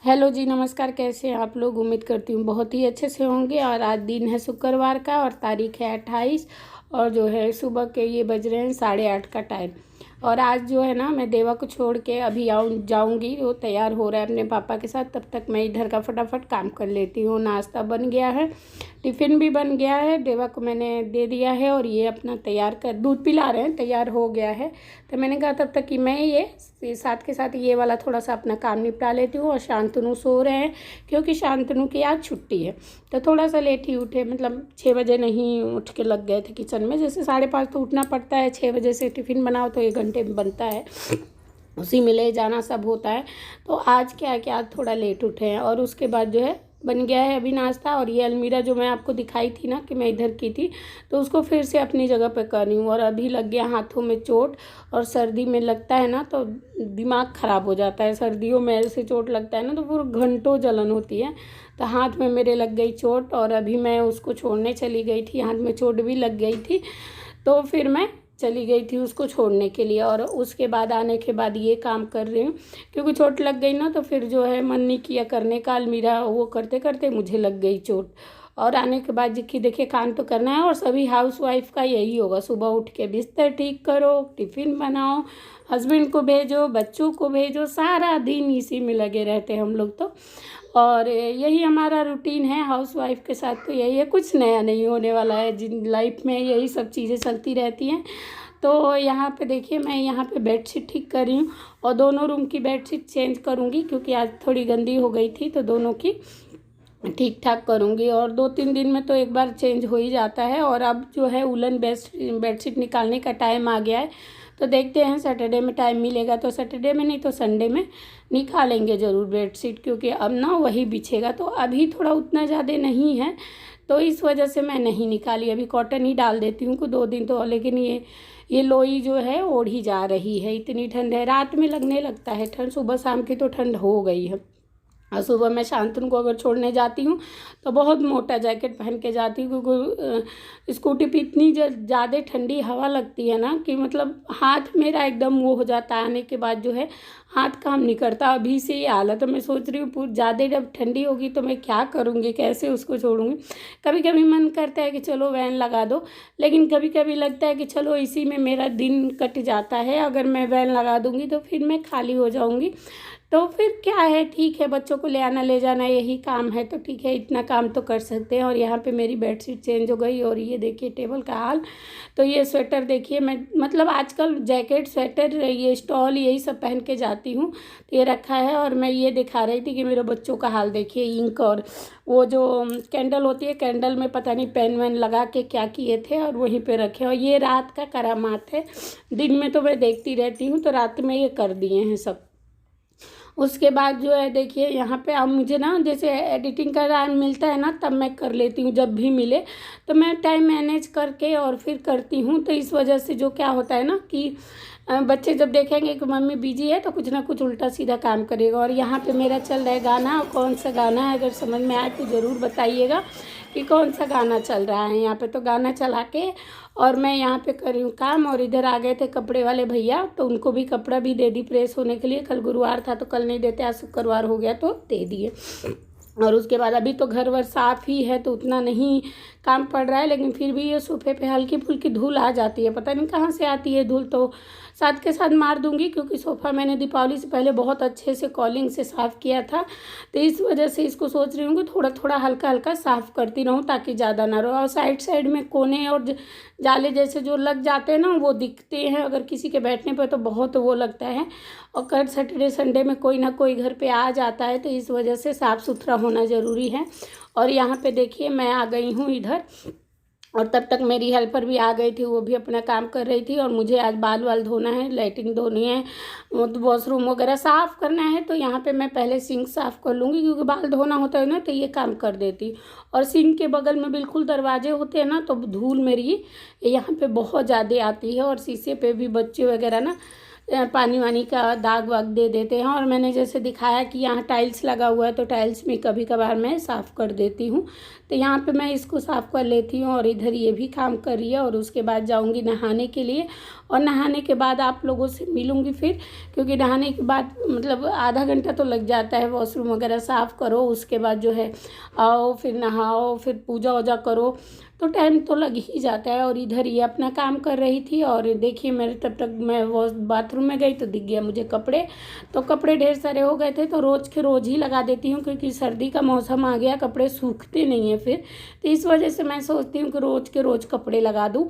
Hello जी, नमस्कार। कैसे हैं आप लोग? उम्मीद करती हूँ बहुत ही अच्छे से होंगे। और आज दिन है शुक्रवार का और तारीख है 28 और जो है सुबह के ये बज रहे हैं 8:30 का टाइम। और आज जो है ना, मैं देवा को छोड़ के अभी जाऊँगी। वो तैयार हो रहा है अपने पापा के साथ, तब तक मैं इधर का फटाफट काम कर लेती हूँ। नाश्ता बन गया है, टिफ़िन भी बन गया है, देवा को मैंने दे दिया है और ये अपना तैयार कर दूध पिला रहे हैं, तैयार हो गया है। तो मैंने कहा तब तक कि मैं ये साथ के साथ ये वाला थोड़ा सा अपना काम निपटा लेती हूँ। और शांतनु सो रहे हैं क्योंकि शांतनु की आज छुट्टी है, तो थोड़ा सा लेट ही उठे। मतलब 6 बजे नहीं उठ के लग गए थे किचन में। जैसे 5:30 तो उठना पड़ता है, 6 बजे से टिफ़िन बनाओ तो 1 घंटे में बनता है, उसी में ले जाना सब होता है। तो आज क्या है कि आज थोड़ा लेट उठे हैं। और उसके बाद जो है बन गया है अभी नाश्ता। और ये अलमीरा जो मैं आपको दिखाई थी ना कि मैं इधर की थी, तो उसको फिर से अपनी जगह पे कर रही हूँ। और अभी लग गया हाथों में चोट। और सर्दी में लगता है ना तो दिमाग ख़राब हो जाता है। सर्दियों में ऐसे चोट लगता है ना तो पूरा घंटों जलन होती है। तो हाथ में मेरे लग गई चोट और अभी मैं उसको छोड़ने चली गई थी। हाथ में चोट भी लग गई थी तो फिर मैं चली गई थी उसको छोड़ने के लिए। और उसके बाद आने के बाद ये काम कर रही हूँ, क्योंकि चोट लग गई ना तो फिर जो है मन नहीं किया करने का। अलमीरा वो करते करते मुझे लग गई चोट। और आने के बाद कि देखिए काम तो करना है। और सभी हाउसवाइफ का यही होगा, सुबह उठ के बिस्तर ठीक करो, टिफ़िन बनाओ, हस्बैंड को भेजो, बच्चों को भेजो, सारा दिन इसी में लगे रहते हैं हम लोग तो। और यही हमारा रूटीन है हाउसवाइफ के साथ। तो यही है, कुछ नया नहीं होने वाला है। जिन लाइफ में यही सब चीज़ें चलती रहती हैं। तो यहाँ पे देखिए, मैं यहाँ पे बेडशीट ठीक कर रही हूँ और दोनों रूम की बेडशीट चेंज करूँगी क्योंकि आज थोड़ी गंदी हो गई थी, तो दोनों की ठीक ठाक करूँगी। और 2-3 दिन में तो एक बार चेंज हो ही जाता है। और अब जो है वुलन बेडशीट निकालने का टाइम आ गया है, तो देखते हैं सैटरडे में टाइम मिलेगा तो सैटरडे में, नहीं तो संडे में निकालेंगे ज़रूर बेडशीट, क्योंकि अब ना वही बिछेगा। तो अभी थोड़ा उतना ज़्यादा नहीं है तो इस वजह से मैं नहीं निकाली, अभी कॉटन ही डाल देती हूँ कुछ 2 दिन तो। लेकिन ये लोई जो है ओढ़ी जा रही है, इतनी ठंड है। रात में लगने लगता है ठंड, सुबह शाम की तो ठंड हो गई है। और सुबह मैं शांतनु को अगर छोड़ने जाती हूँ तो बहुत मोटा जैकेट पहन के जाती हूँ, क्योंकि स्कूटी पे इतनी ज़्यादा ठंडी हवा लगती है ना कि मतलब हाथ मेरा एकदम वो हो जाता है। आने के बाद जो है हाथ काम नहीं करता। अभी से ये हालत है। मैं सोच रही हूँ पूरी ज़्यादा जब ठंडी होगी तो मैं क्या करूँगी, कैसे उसको छोड़ूंगी। कभी कभी मन करता है कि चलो वैन लगा दो, लेकिन कभी कभी लगता है कि चलो इसी में मेरा दिन कट जाता है। अगर मैं वैन लगा दूँगी तो फिर मैं खाली हो जाऊँगी, तो फिर क्या है, ठीक है, बच्चों को ले आना ले जाना यही काम है तो ठीक है, इतना काम तो कर सकते हैं। और यहाँ पे मेरी बेडशीट चेंज हो गई। और ये देखिए टेबल का हाल। तो ये स्वेटर देखिए, मैं मतलब आजकल जैकेट, स्वेटर, ये स्टॉल, यही सब पहन के जाती हूँ। तो ये रखा है। और मैं ये दिखा रही थी कि मेरे बच्चों का हाल देखिए, इंक और वो जो कैंडल होती है, कैंडल में पता नहीं पेन वैन लगा के क्या किए थे और वहीं पे रखे। और ये रात का करामात है, दिन में तो मैं देखती रहती हूँ, तो रात में ये कर दिए हैं सब। उसके बाद जो है देखिए यहाँ पे अब मुझे ना जैसे एडिटिंग का टाइम मिलता है ना तब मैं कर लेती हूँ, जब भी मिले तो मैं टाइम मैनेज करके और फिर करती हूँ। तो इस वजह से जो क्या होता है ना कि बच्चे जब देखेंगे कि मम्मी बिजी है तो कुछ ना कुछ उल्टा सीधा काम करेगा। और यहाँ पे मेरा चल रहा है गाना। और कौन सा गाना है, अगर समझ में आए तो ज़रूर बताइएगा कि कौन सा गाना चल रहा है यहाँ पे। तो गाना चला के और मैं यहाँ पे कर रही हूँ काम। और इधर आ गए थे कपड़े वाले भैया, तो उनको भी कपड़ा भी दे दी प्रेस होने के लिए। कल गुरुवार था तो कल नहीं देते, आज शुक्रवार हो गया तो दे दिए। और उसके बाद अभी तो घर वर साफ़ ही है तो उतना नहीं काम पड़ रहा है, लेकिन फिर भी ये सोफे पे हल्की फुल्की धूल आ जाती है, पता नहीं कहाँ से आती है धूल। तो साथ के साथ मार दूंगी, क्योंकि सोफ़ा मैंने दीपावली से पहले बहुत अच्छे से कॉलिंग से साफ़ किया था। तो इस वजह से इसको सोच रही हूँ कि थोड़ा थोड़ा हल्का हल्का साफ़ करती रहूँ ताकि ज़्यादा ना रहो। और साइड साइड में कोने और जाले जैसे जो लग जाते हैं ना वो दिखते हैं अगर किसी के बैठने पर, तो बहुत वो लगता है। और कल सैटरडे संडे में कोई ना कोई घर पे आ जाता है, तो इस वजह से साफ़ सुथरा होना ज़रूरी है। और यहाँ पे देखिए मैं आ गई हूँ इधर, और तब तक मेरी हेल्पर भी आ गई थी, वो भी अपना काम कर रही थी। और मुझे आज बाल वाल धोना है, लाइटिंग धोनी है, वॉशरूम वगैरह साफ़ करना है। तो यहाँ पे मैं पहले सिंक साफ़ कर लूँगी, क्योंकि बाल धोना होता है ना तो ये काम कर देती। और सिंक के बगल में बिल्कुल दरवाजे होते हैं ना, तो धूल मेरी यहाँ पे बहुत ज़्यादा आती है। और शीशे पे भी बच्चे वगैरह ना पानी वानी का दाग वाग दे देते हैं। और मैंने जैसे दिखाया कि यहाँ टाइल्स लगा हुआ है तो टाइल्स में कभी कभार मैं साफ़ कर देती हूँ। तो यहाँ पे मैं इसको साफ़ कर लेती हूँ और इधर ये भी काम कर रही है। और उसके बाद जाऊँगी नहाने के लिए, और नहाने के बाद आप लोगों से मिलूँगी फिर, क्योंकि नहाने के बाद मतलब आधा घंटा तो लग जाता है। वॉशरूम वगैरह साफ़ करो, उसके बाद जो है आओ, फिर नहाओ, फिर पूजा वूजा करो, तो टाइम तो लग ही जाता है। और इधर ये अपना काम कर रही थी और देखिए मेरे तब तक मैं वो बाथरूम में गई तो दिख गया मुझे कपड़े। तो कपड़े ढेर सारे हो गए थे, तो रोज़ के रोज़ ही लगा देती हूँ, क्योंकि सर्दी का मौसम आ गया, कपड़े सूखते नहीं हैं फिर। तो इस वजह से मैं सोचती हूँ कि रोज़ के रोज़ कपड़े लगा दूँ,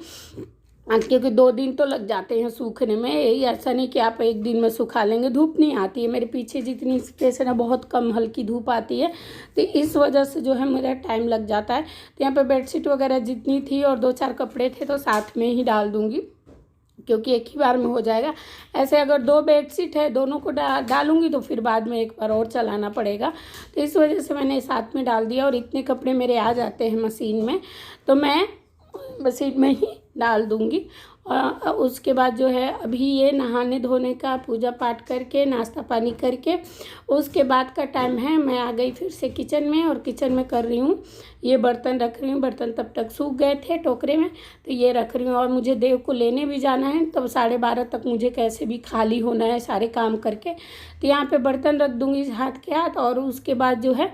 क्योंकि 2 दिन तो लग जाते हैं सूखने में। यही ऐसा नहीं कि आप एक दिन में सुखा लेंगे, धूप नहीं आती है मेरे पीछे जितनी स्पेस है ना, बहुत कम हल्की धूप आती है। तो इस वजह से जो है मेरा टाइम लग जाता है। तो यहाँ पे बेडशीट वगैरह जितनी थी और 2-4 कपड़े थे तो साथ में ही डाल दूँगी, क्योंकि एक ही बार में हो जाएगा। ऐसे अगर 2 बेडशीट है, दोनों को डालूंगी तो फिर बाद में एक बार और चलाना पड़ेगा। तो इस वजह से मैंने साथ में डाल दिया। और इतने कपड़े मेरे आ जाते हैं मशीन में, तो मैं मशीन में ही डाल दूँगी। और उसके बाद जो है अभी ये नहाने धोने का पूजा पाठ करके नाश्ता पानी करके उसके बाद का टाइम है। मैं आ गई फिर से किचन में, और किचन में कर रही हूँ ये बर्तन रख रही हूँ। बर्तन तब तक सूख गए थे टोकरे में, तो ये रख रही हूँ। और मुझे देव को लेने भी जाना है, तब 12:30 तक मुझे कैसे भी खाली होना है सारे काम करके। तो यहाँ पे बर्तन रख दूँगी हाथ के हाथ। और उसके बाद जो है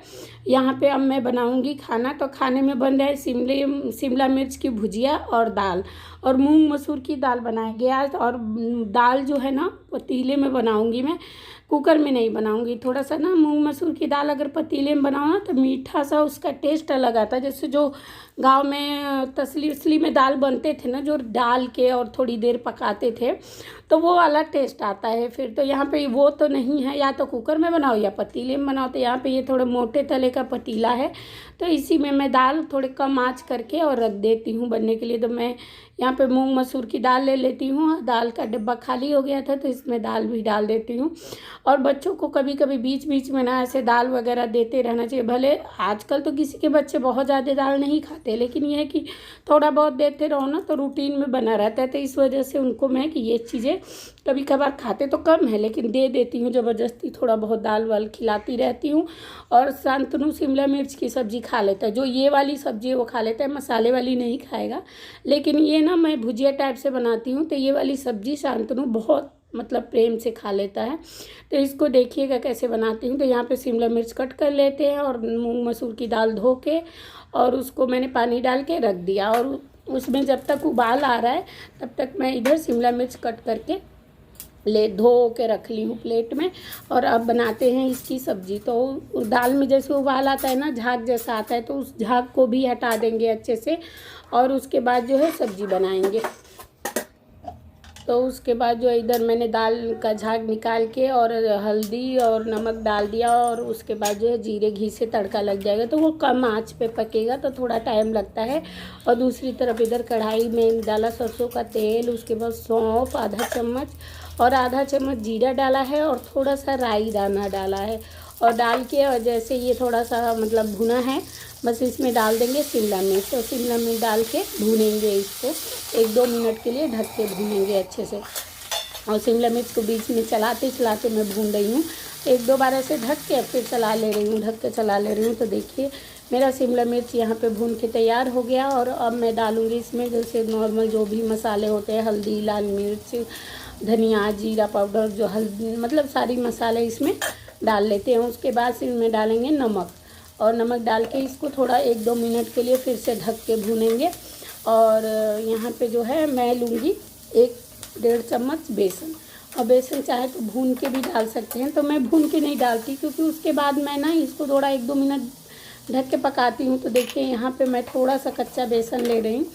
यहाँ पे अब मैं बनाऊँगी खाना। तो खाने में बन रहा है शिमला मिर्च की भुजिया और दाल, और मूंग मसूर की दाल बनाएंगे आज। और दाल जो है ना पतीले में बनाऊँगी मैं, कुकर में नहीं बनाऊँगी। थोड़ा सा ना मूंग मसूर की दाल अगर पतीले में बनाओ ना तो मीठा सा उसका टेस्ट अलग आता है। जैसे जो गांव में तसली उसली में दाल बनते थे ना, जो डाल के और थोड़ी देर पकाते थे, तो वो अलग टेस्ट आता है फिर। तो यहाँ पे वो तो नहीं है, या तो कुकर में बनाओ या पतीले में बनाओ। तो यहाँ पे ये थोड़े मोटे तले का पतीला है, तो इसी में मैं दाल थोड़े कम आँच करके और रख देती हूँ बनने के लिए। तो मैं यहाँ पे मूंग मसूर की दाल ले लेती हूँ। दाल का डिब्बा खाली हो गया था तो इसमें दाल भी डाल देती हूँ। और बच्चों को कभी कभी बीच बीच में ना ऐसे दाल वगैरह देते रहना चाहिए। भले आजकल तो किसी के बच्चे बहुत ज़्यादा दाल नहीं खाते, लेकिन ये है कि थोड़ा बहुत देते रहो ना तो रूटीन में बना रहता है। तो इस वजह से उनको मैं कि ये चीज़ें कभी कभार खाते तो कम है, लेकिन दे देती हूँ ज़बरदस्ती, थोड़ा बहुत दाल वाल खिलाती रहती हूँ। और शांतनु शिमला मिर्च की सब्ज़ी खा लेता है, जो ये वाली सब्ज़ी है वो खा लेता है, मसाले वाली नहीं खाएगा। लेकिन ये ना मैं भुजिया टाइप से बनाती हूँ, तो ये वाली सब्ज़ी शांतनु बहुत मतलब प्रेम से खा लेता है। तो इसको देखिएगा कैसे बनाती हूँ। तो यहाँ पे शिमला मिर्च कट कर लेते हैं, और मूंग मसूर की दाल धो के और उसको मैंने पानी डाल के रख दिया। और उसमें जब तक उबाल आ रहा है तब तक मैं इधर शिमला मिर्च कट करके धो के रख ली हूँ प्लेट में। और अब बनाते हैं इसकी सब्ज़ी। तो दाल में जैसे उबाल आता है ना, झाग जैसा आता है, तो उस झाग को भी हटा देंगे अच्छे से, और उसके बाद जो है सब्ज़ी बनाएंगे। तो उसके बाद जो इधर मैंने दाल का झाग निकाल के और हल्दी और नमक डाल दिया, और उसके बाद जो है जीरे घी से तड़का लग जाएगा। तो वो कम आंच पे पकेगा तो थोड़ा टाइम लगता है। और दूसरी तरफ इधर कढ़ाई में डाला सरसों का तेल, उसके बाद सौंफ आधा चम्मच और आधा चम्मच जीरा डाला है, और थोड़ा सा राई दाना डाला है। और डाल के और जैसे ये थोड़ा सा मतलब भुना है, बस इसमें डाल देंगे शिमला मिर्च। और शिमला मिर्च डाल के भूनेंगे इसको 1-2 मिनट के लिए, ढक के भूनेंगे अच्छे से। और शिमला मिर्च को बीच में चलाते चलाते मैं भून रही हूँ, 1-2 बार ऐसे ढक के फिर चला ले रही हूँ, ढक के चला ले रही हूँ। तो देखिए मेरा शिमला मिर्च यहाँ पे भून के तैयार हो गया। और अब मैं डालूँगी इसमें जैसे नॉर्मल जो भी मसाले होते हैं, हल्दी, लाल मिर्च, धनिया, जीरा पाउडर, जो हल्दी मतलब सारी मसाले इसमें डाल लेते हैं। उसके बाद इसमें डालेंगे नमक, और नमक डाल के इसको थोड़ा 1-2 मिनट के लिए फिर से ढक के भूनेंगे। और यहाँ पे जो है मैं लूँगी 1-1.5 चम्मच बेसन, और बेसन चाहे तो भून के भी डाल सकते हैं। तो मैं भून के नहीं डालती, क्योंकि उसके बाद मैं ना इसको थोड़ा 1-2 मिनट ढक के पकाती हूँ। तो देखिए यहाँ पे मैं थोड़ा सा कच्चा बेसन ले रही हूँ,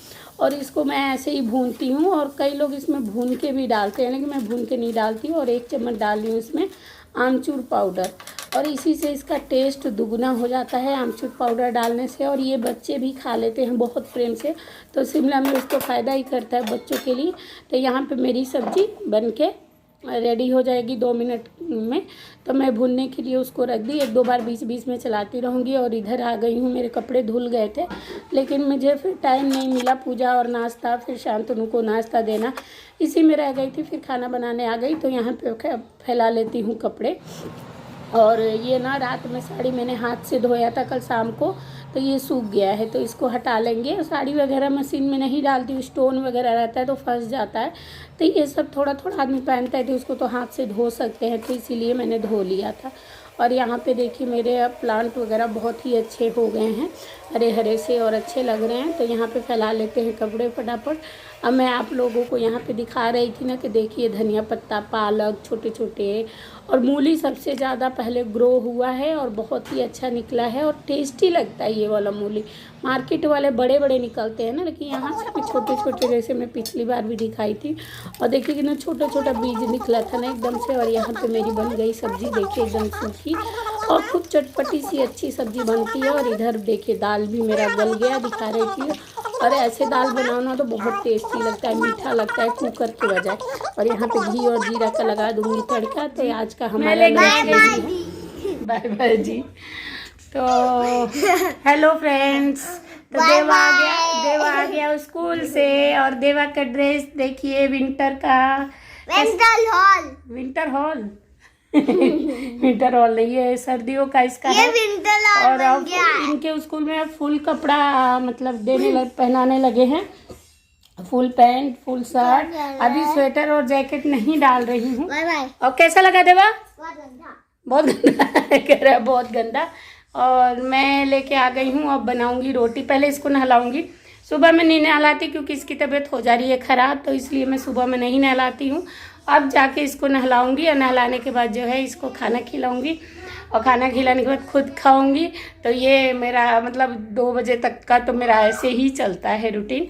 और इसको मैं ऐसे ही भूनती हूँ। और कई लोग इसमें भून के भी डालते हैं, लेकिन मैं भून के नहीं डालती हूँ। और 1 चम्मच डाल रही हूँ इसमें आमचूर पाउडर, और इसी से इसका टेस्ट दुगना हो जाता है आमचूर पाउडर डालने से। और ये बच्चे भी खा लेते हैं बहुत प्रेम से, तो शिमला मिर्च तो फ़ायदा ही करता है बच्चों के लिए। तो यहाँ पे मेरी सब्ज़ी बन के रेडी हो जाएगी 2 मिनट में। तो मैं भूनने के लिए उसको रख दी, 1-2 बार बीच बीच में चलाती रहूँगी। और इधर आ गई हूँ, मेरे कपड़े धुल गए थे लेकिन मुझे फिर टाइम नहीं मिला, पूजा और नाश्ता, फिर शांतनु को नाश्ता देना, इसी में रह गई थी। फिर खाना बनाने आ गई तो यहाँ पे फैला लेती हूँ कपड़े। और ये ना रात में साड़ी मैंने हाथ से धोया था कल शाम को, तो ये सूख गया है, तो इसको हटा लेंगे। साड़ी वगैरह मशीन में नहीं डालती हूँ, स्टोन वगैरह रहता है तो फंस जाता है। तो ये सब थोड़ा थोड़ा आदमी पहनता है तो उसको तो हाथ से धो सकते हैं, तो इसीलिए मैंने धो लिया था। और यहाँ पे देखिए मेरे अब प्लांट वगैरह बहुत ही अच्छे हो गए हैं, हरे हरे से और अच्छे लग रहे हैं। तो यहाँ पे फैला लेते हैं कपड़े फटाफट। अब मैं आप लोगों को यहाँ पे दिखा रही थी ना कि देखिए धनिया पत्ता, पालक छोटे छोटे, और मूली सबसे ज़्यादा पहले ग्रो हुआ है और बहुत ही अच्छा निकला है और टेस्टी लगता है ये वाला मूली। मार्केट वाले बड़े बड़े निकलते हैं ना, लेकिन यहाँ से भी छोटे छोटे, जैसे मैं पिछली बार भी दिखाई थी। और देखिए कितना छोटा छोटा बीज निकला था ना एकदम से। और यहाँ पे मेरी बन गई सब्जी, देखिए एकदम सूखी और खूब चटपटी सी अच्छी सब्जी बनती है। और इधर देखिए दाल भी मेरा गल गया, दिखा रही थी। और ऐसे दाल बनाना तो बहुत टेस्टी लगता है, मीठा लगता है कुकर के बजाय। और यहाँ पे घी और जीरा का लगा दूंगी तड़का। तो आज का हमारा बाय बाय जी। तो हेलो फ्रेंड्स, तो देवा आ गया स्कूल से। और देवा का ड्रेस देखिए विंटर हॉल विंटर हॉल नहीं है, सर्दियों का इसका है। और अब इनके स्कूल में फुल कपड़ा मतलब पहनाने लगे हैं, फुल पैंट, फुल शर्ट। अभी स्वेटर और जैकेट नहीं डाल रही हूँ। और कैसा लगा देवा? बहुत गंदा कह रहा है, बहुत गंदा। और मैं लेके आ गई हूँ, अब बनाऊंगी रोटी। पहले इसको नहलाऊंगी, सुबह में नहीं नहलाती क्योंकि इसकी तबीयत हो जा रही है ख़राब, तो इसलिए मैं सुबह में नहीं नहलाती हूँ। अब जाके इसको नहलाऊंगी और नहलाने के बाद जो है इसको खाना खिलाऊंगी। और खाना खिलाने के बाद खुद खाऊंगी। तो ये मेरा मतलब 2 बजे तक का तो मेरा ऐसे ही चलता है रूटीन।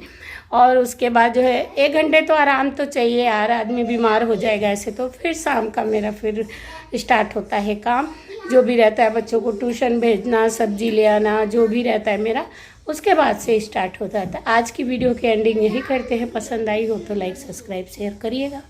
और उसके बाद जो है 1 घंटे तो आराम तो चाहिए यार, आदमी बीमार हो जाएगा ऐसे। तो फिर शाम का मेरा फिर स्टार्ट होता है काम, जो भी रहता है, बच्चों को ट्यूशन भेजना, सब्जी ले आना, जो भी रहता है मेरा, उसके बाद से स्टार्ट हो जाता है। आज की वीडियो की एंडिंग यही करते हैं। पसंद आई हो तो लाइक, सब्सक्राइब, शेयर करिएगा।